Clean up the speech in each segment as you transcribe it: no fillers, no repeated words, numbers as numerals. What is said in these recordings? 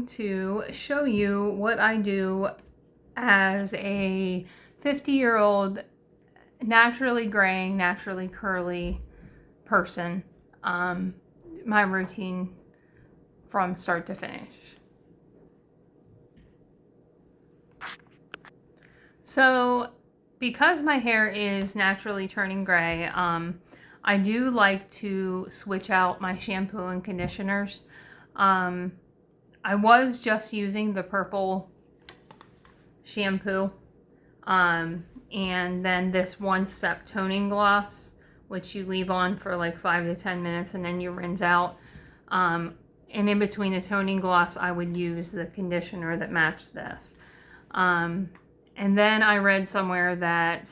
to show you what I do as a 50-year-old naturally graying, naturally curly person. My routine from start to finish. So because my hair is naturally turning gray, I do like to switch out my shampoo and conditioners. I was just using the purple shampoo and then this one-step toning gloss, which you leave on for like 5 to 10 minutes and then you rinse out. And in between the toning gloss, I would use the conditioner that matched this. And then I read somewhere that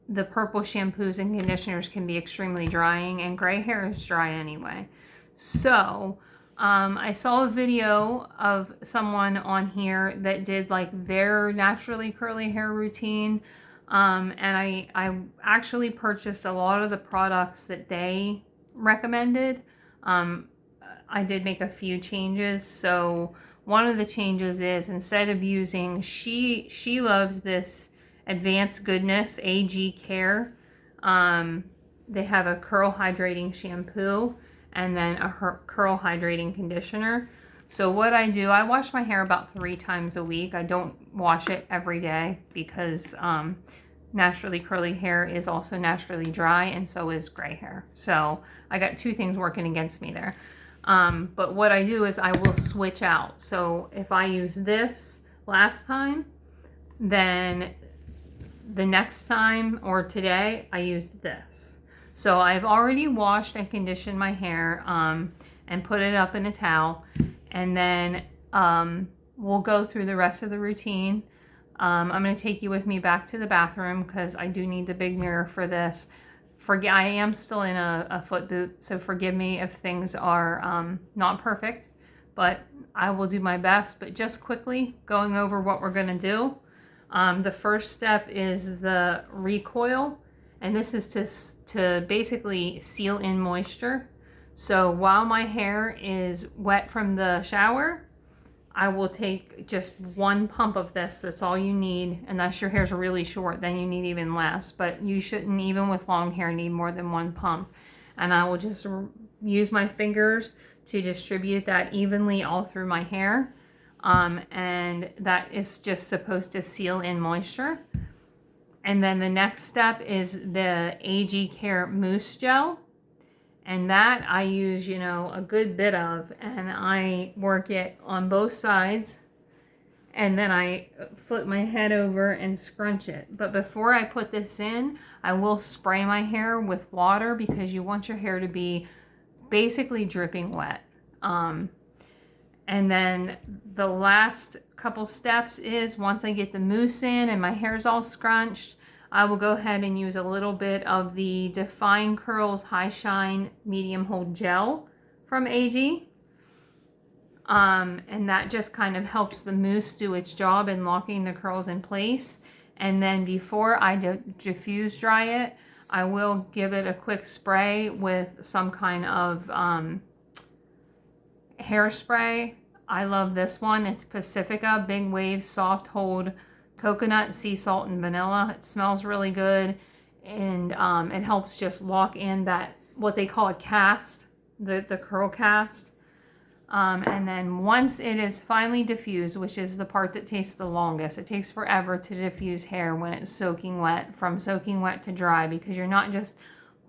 the purple shampoos and conditioners can be extremely drying, and gray hair is dry anyway. So I saw a video of someone on here that did like their naturally curly hair routine. And I actually purchased a lot of the products that they recommended. I did make a few changes. So one of the changes is, instead of using, she loves this Advanced Goodness AG Care. They have a curl hydrating shampoo and then a curl hydrating conditioner. So what I do, I wash my hair about 3 times a week. I don't wash it every day because naturally curly hair is also naturally dry, and so is gray hair. So I got 2 things working against me there. But what I do is I will switch out. So if I use this last time, then the next time or today I used this. So I've already washed and conditioned my hair and put it up in a towel, and then we'll go through the rest of the routine. I'm going to take you with me back to the bathroom because I do need the big mirror for this. I am still in a foot boot, so forgive me if things are not perfect, but I will do my best. But just quickly going over what we're going to do. The first step is the recoil, and this is to basically seal in moisture. So while my hair is wet from the shower, I will take just 1 pump of this. That's all you need, unless your hair's really short, then you need even less. But you shouldn't, even with long hair, need more than 1 pump. And I will just use my fingers to distribute that evenly all through my hair. And that is just supposed to seal in moisture. And then the next step is the AG Care Mousse Gel. And that I use, a good bit of, and I work it on both sides. And then I flip my head over and scrunch it. But before I put this in, I will spray my hair with water because you want your hair to be basically dripping wet. And then the last couple steps is, once I get the mousse in and my hair's all scrunched, I will go ahead and use a little bit of the Define Curls High Shine Medium Hold Gel from AG. And that just kind of helps the mousse do its job in locking the curls in place. And then before I diffuse dry it, I will give it a quick spray with some kind of hairspray. I love this one. It's Pacifica Big Wave Soft Hold Coconut, Sea Salt, and Vanilla. It smells really good, and it helps just lock in that, what they call a cast, the curl cast. And then once it is finally diffused, which is the part that takes the longest, it takes forever to diffuse hair when it's soaking wet, from soaking wet to dry, because you're not just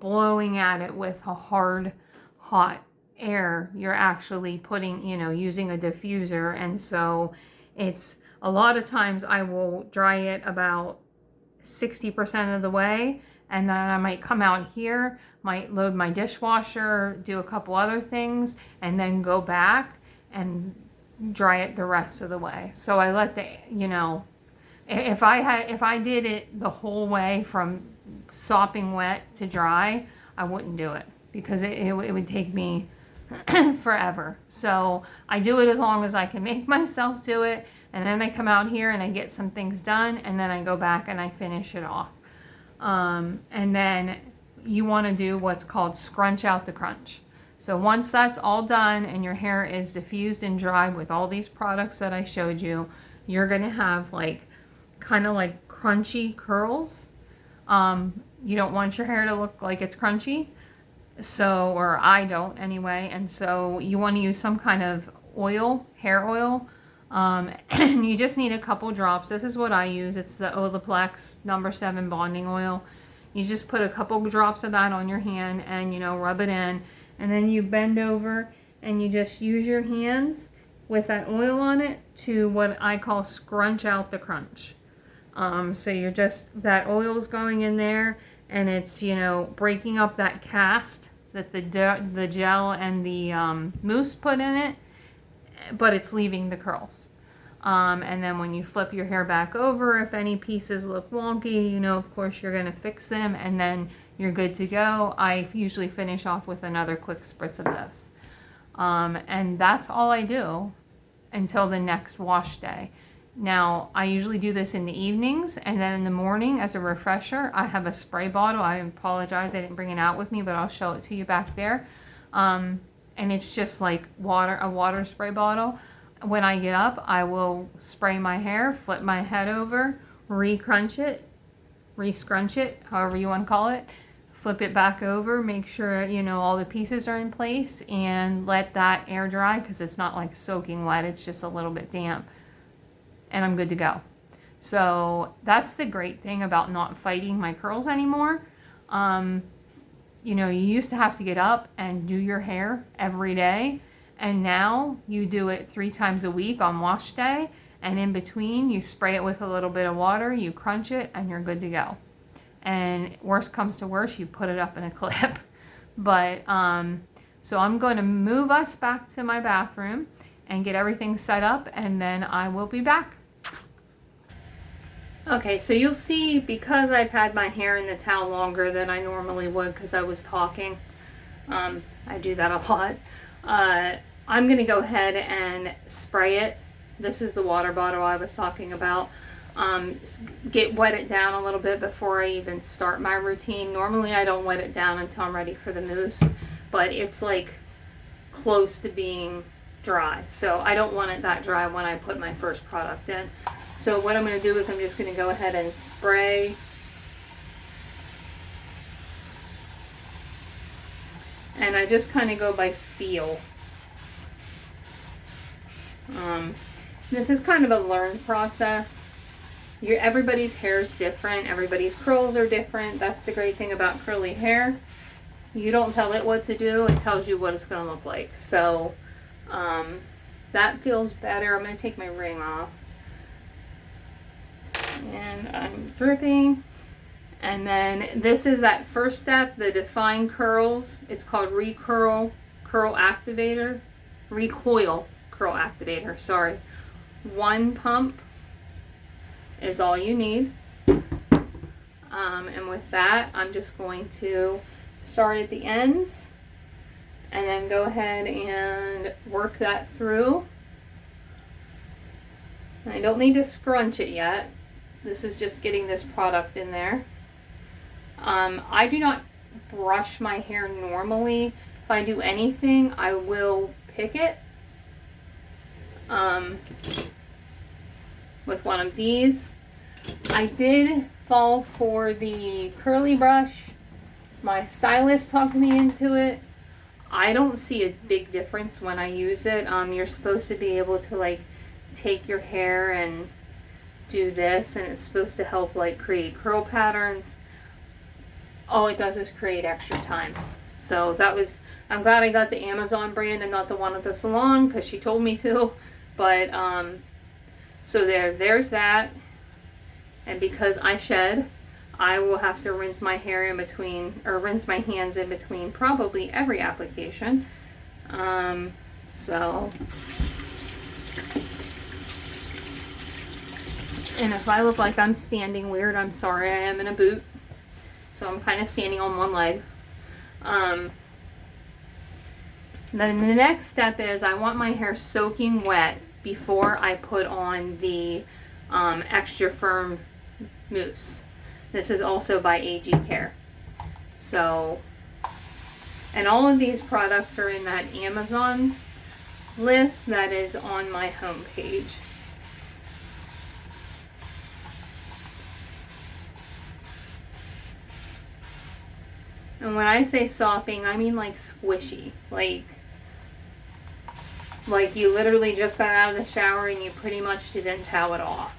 blowing at it with a hard, hot air. You're actually putting, using a diffuser. And so it's, a lot of times I will dry it about 60% of the way, and then I might come out here, might load my dishwasher, do a couple other things, and then go back and dry it the rest of the way. So I let the, if I did it the whole way from sopping wet to dry, I wouldn't do it because it would take me forever. So I do it as long as I can make myself do it, and then I come out here and I get some things done, and then I go back and I finish it off. And then you want to do what's called scrunch out the crunch. So once that's all done and your hair is diffused and dry with all these products that I showed you, you're gonna have like kind of like crunchy curls. You don't want your hair to look like it's crunchy, so, or I don't anyway, and so you want to use some kind of oil, hair oil, and you just need a couple drops. This is what I use. It's the Olaplex #7 bonding oil. You just put a couple drops of that on your hand and, you know, rub it in, and then you bend over and you just use your hands with that oil on it to what I call scrunch out the crunch. So you're just, that oil's going in there and it's, you know, breaking up that cast that the gel and the mousse put in it, but it's leaving the curls. And then when you flip your hair back over, if any pieces look wonky, you know, of course you're gonna fix them and then you're good to go. I usually finish off with another quick spritz of this. And that's all I do until the next wash day. Now, I usually do this in the evenings, and then in the morning as a refresher, I have a spray bottle. I apologize, I didn't bring it out with me, but I'll show it to you back there. And it's just like water, a water spray bottle. When I get up, I will spray my hair, flip my head over, re-scrunch it, however you want to call it, flip it back over, make sure, you know, all the pieces are in place, and let that air dry because it's not like soaking wet, it's just a little bit damp. And I'm good to go. So that's the great thing about not fighting my curls anymore. You know, you used to have to get up and do your hair every day, and now you do it 3 times a week on wash day, and in between you spray it with a little bit of water, you crunch it, and you're good to go. And worst comes to worst, you put it up in a clip. But so I'm going to move us back to my bathroom and get everything set up, and then I will be back. Okay, so you'll see, because I've had my hair in the towel longer than I normally would because I was talking, I do that a lot, I'm going to go ahead and spray it. This is the water bottle I was talking about. Wet it down a little bit before I even start my routine. Normally I don't wet it down until I'm ready for the mousse, but it's like close to being dry, so I don't want it that dry when I put my first product in. So what I'm going to do is I'm just going to go ahead and spray. And I just kind of go by feel. This is kind of a learned process. Everybody's hair is different. Everybody's curls are different. That's the great thing about curly hair. You don't tell it what to do. It tells you what it's going to look like. So that feels better. I'm going to take my ring off. And I'm dripping. And then this is that first step, the define curls. It's called Recoil Curl Activator. Recoil Curl Activator, sorry. 1 pump is all you need. And with that, I'm just going to start at the ends and then go ahead and work that through. And I don't need to scrunch it yet. This is just getting this product in there. I do not brush my hair normally. If I do anything, I will pick it with one of these. I did fall for the curly brush. My stylist talked me into it. I don't see a big difference when I use it. You're supposed to be able to like take your hair and do this, and it's supposed to help like create curl patterns. All it does is create extra time. So that was, I'm glad I got the Amazon brand and not the one at the salon because she told me to. But so there's that. And because I shed, I will have to rinse my hair in between, or rinse my hands in between probably every application. So, and if I look like I'm standing weird, I'm sorry, I am in a boot. So I'm kind of standing on one leg. Then the next step is I want my hair soaking wet before I put on the extra firm mousse. This is also by AG Care. So, And all of these products are in that Amazon list that is on my homepage. And when I say sopping, I mean like squishy. Like you literally just got out of the shower and you pretty much didn't towel it off.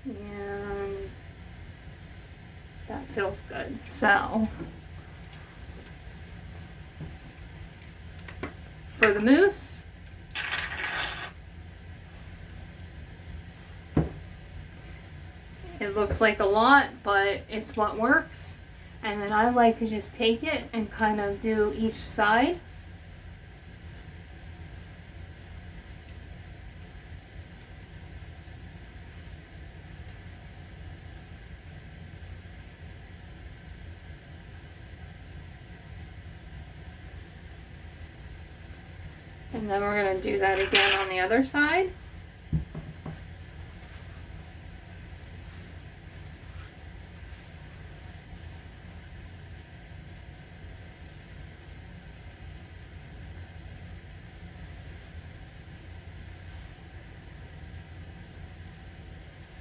And that feels good. So for the mousse, it looks like a lot, but it's what works. And then I like to just take it and kind of do each side. And then we're going to do that again on the other side.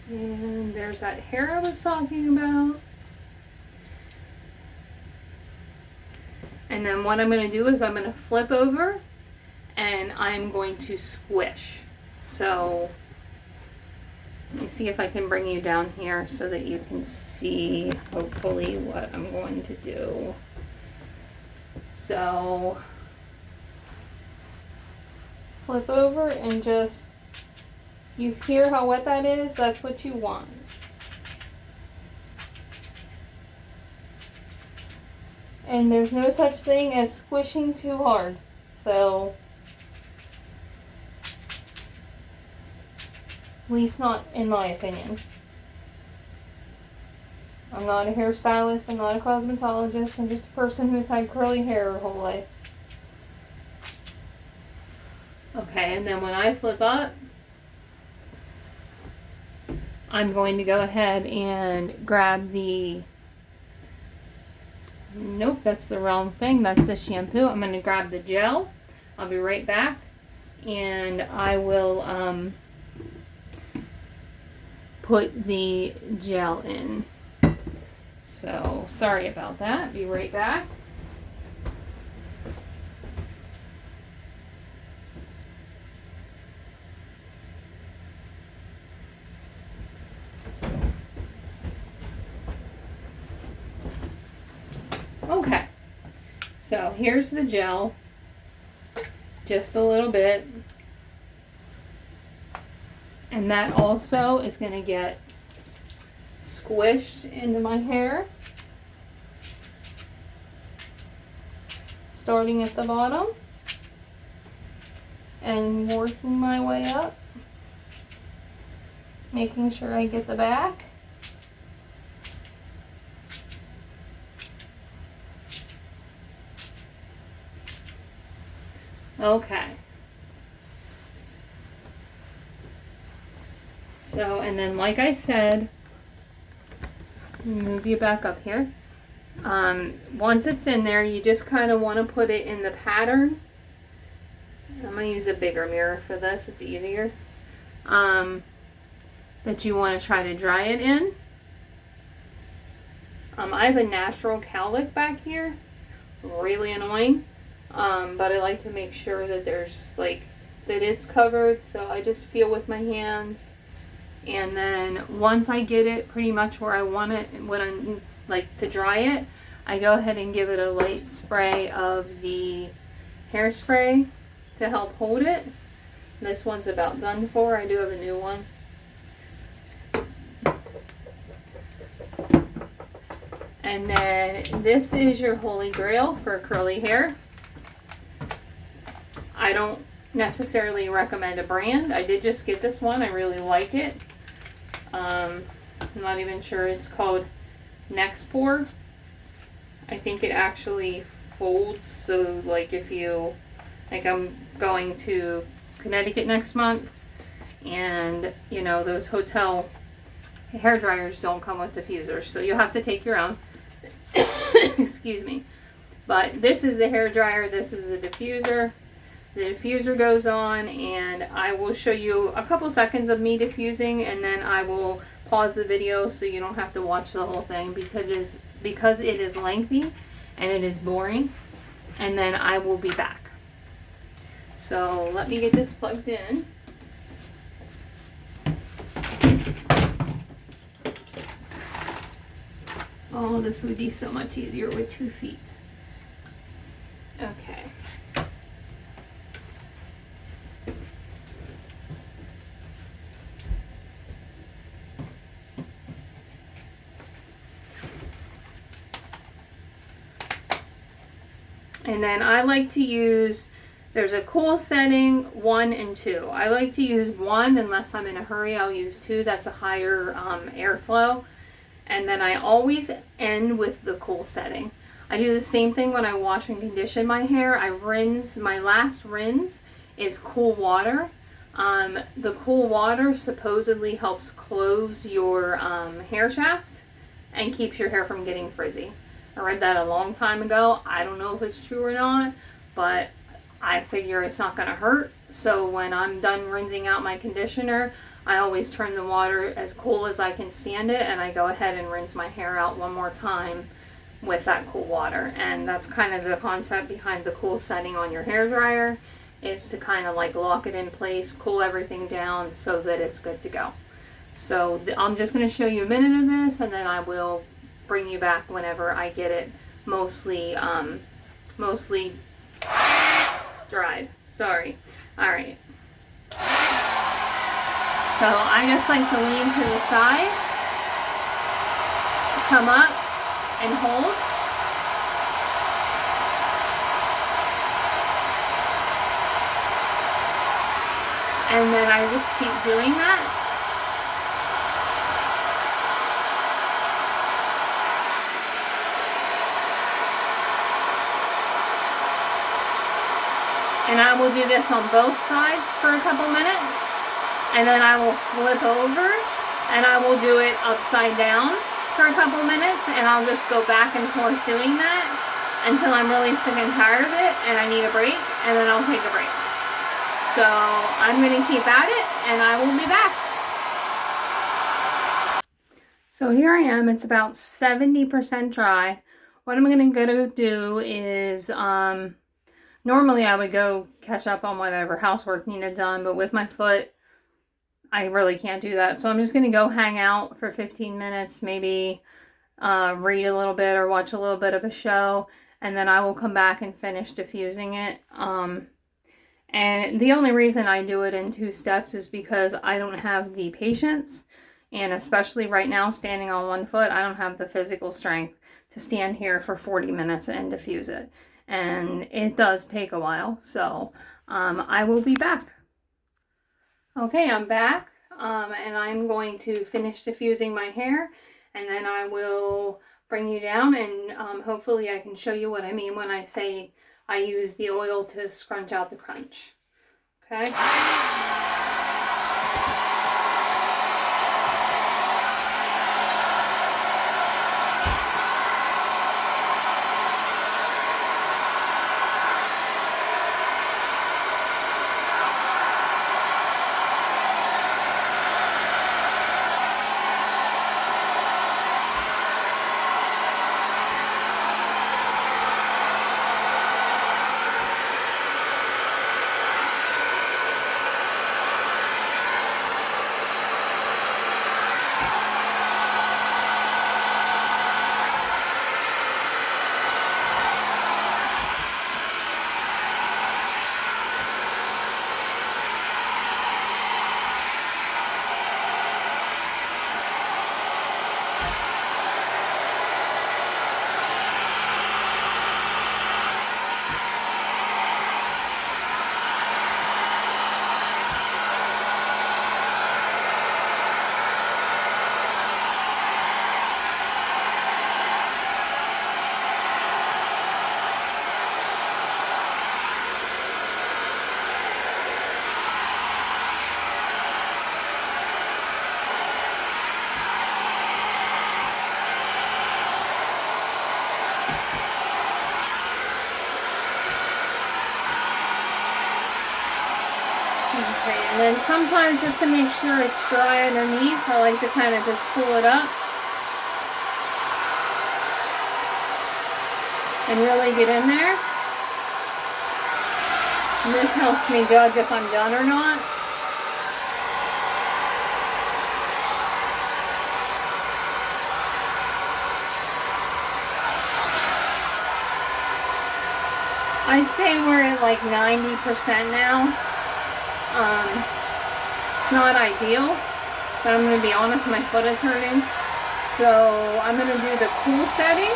And there's that hair I was talking about. And then what I'm going to do is I'm going to flip over and I'm going to squish. So let me see if I can bring you down here so that you can see hopefully what I'm going to do. So flip over and just, you hear how wet that is? That's what you want. And there's no such thing as squishing too hard. So, at least not in my opinion. I'm not a hairstylist, I'm not a cosmetologist, I'm just a person who's had curly hair her whole life. Okay, and then when I flip up, I'm going to go ahead and grab the, nope, that's the wrong thing, that's the shampoo. I'm going to grab the gel. I'll be right back, and I will put the gel in. So, sorry about that. Be right back. Okay, so here's the gel, just a little bit, and that also is going to get squished into my hair, starting at the bottom and working my way up, making sure I get the back. Okay. So, and then like I said, move you back up here. Once it's in there, you just kind of want to put it in the pattern. I'm going to use a bigger mirror for this, it's easier. That you want to try to dry it in. I have a natural cowlick back here, really annoying. But I like to make sure that there's just like, that it's covered, so I just feel with my hands. And then once I get it pretty much where I want it, when I'm like to dry it, I go ahead and give it a light spray of the hairspray to help hold it. This one's about done for. I do have a new one. And then this is your holy grail for curly hair. I don't necessarily recommend a brand. I did just get this one. I really like it. I'm not even sure. It's called Nexpore. I think it actually folds, so like if you, like I'm going to Connecticut next month, And you know, those hotel hair dryers don't come with diffusers, so you'll have to take your own. Excuse me. But this is the hair dryer, this is the diffuser. The diffuser goes on, and I will show you a couple seconds of me diffusing, and then I will pause the video so you don't have to watch the whole thing because it is lengthy and it is boring. And then I will be back. So let me get this plugged in. Oh, this would be so much easier with 2 feet. Okay. And then I like to use, there's a cool setting, 1 and 2. I like to use 1 unless I'm in a hurry. I'll use 2. That's a higher airflow. And then I always end with the cool setting. I do the same thing when I wash and condition my hair. I rinse, my last rinse is cool water. The cool water supposedly helps close your hair shaft and keeps your hair from getting frizzy. I read that a long time ago. I don't know if it's true or not, but I figure it's not going to hurt. So when I'm done rinsing out my conditioner, I always turn the water as cool as I can stand it, and I go ahead and rinse my hair out one more time with that cool water. And that's kind of the concept behind the cool setting on your hair dryer, is to kind of like lock it in place, cool everything down so that it's good to go. So I'm just going to show you a minute of this, and then I will bring you back whenever I get it mostly dried. Sorry. All right. So I just like to lean to the side, come up and hold. And then I just keep doing that. And I will do this on both sides for a couple minutes. And then I will flip over and I will do it upside down for a couple minutes. And I'll just go back and forth doing that until I'm really sick and tired of it and I need a break. And then I'll take a break. So I'm going to keep at it and I will be back. So here I am. It's about 70% dry. What I'm going to do is... normally I would go catch up on whatever housework needed done, but with my foot, I really can't do that. So I'm just going to go hang out for 15 minutes, maybe read a little bit or watch a little bit of a show, and then I will come back and finish diffusing it. And the only reason I do it in 2 steps is because I don't have the patience, and especially right now, standing on 1 foot, I don't have the physical strength to stand here for 40 minutes and diffuse it. And it does take a while, so I will be back. Okay, I'm back, and I'm going to finish diffusing my hair, and then I will bring you down, and hopefully I can show you what I mean when I say I use the oil to scrunch out the crunch. Okay? then sometimes, just to make sure it's dry underneath, I like to kind of just pull it up and really get in there. And this helps me judge if I'm done or not. I'd say we're at like 90% now. It's not ideal, but I'm going to be honest, my foot is hurting. So I'm going to do the cool setting,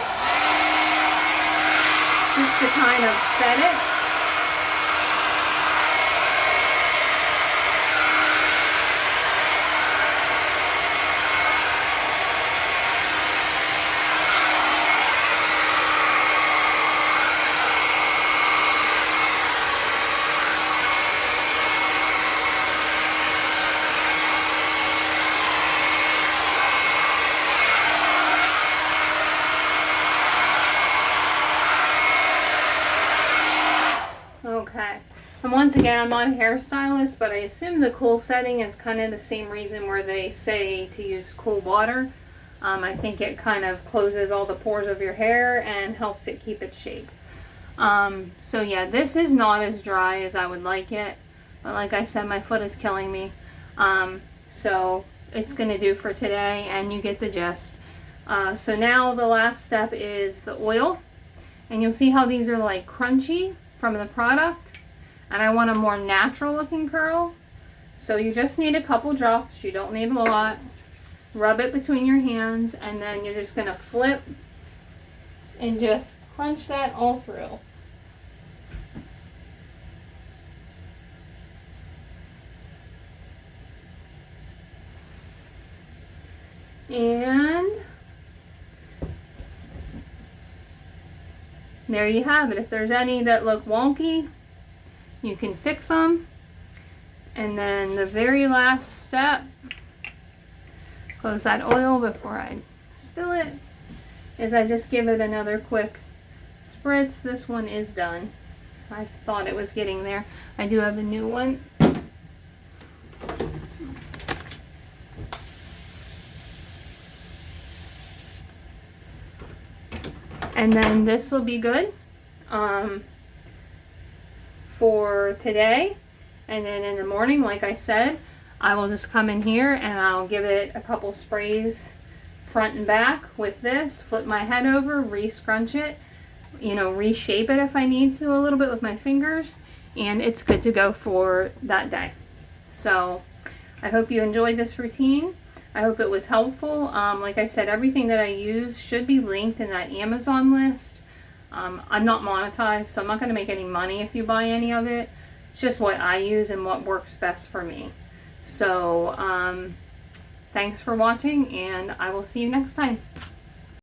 just to kind of set it. Okay, and once again, I'm not a hairstylist, but I assume the cool setting is kind of the same reason where they say to use cool water. I think it kind of closes all the pores of your hair and helps it keep its shape. So yeah, this is not as dry as I would like it, but like I said, my foot is killing me. So it's gonna do for today, and you get the gist. So now the last step is the oil, and you'll see how these are like crunchy from the product, and I want a more natural looking curl. So you just need a couple drops, you don't need a lot. Rub it between your hands, and then you're just gonna flip and just crunch that all through. And there you have it. If there's any that look wonky, you can fix them. And then the very last step, close that oil before I spill it, is I just give it another quick spritz. This one is done. I thought it was getting there. I do have a new one. And then this will be good for today. And then in the morning, like I said, I will just come in here and I'll give it a couple sprays front and back with this, flip my head over, re-scrunch it, you know, reshape it if I need to a little bit with my fingers, and it's good to go for that day. So I hope you enjoyed this routine. I hope it was helpful. Like I said, everything that I use should be linked in that Amazon list. I'm not monetized, so I'm not going to make any money if you buy any of it. It's just what I use and what works best for me. So thanks for watching, and I will see you next time.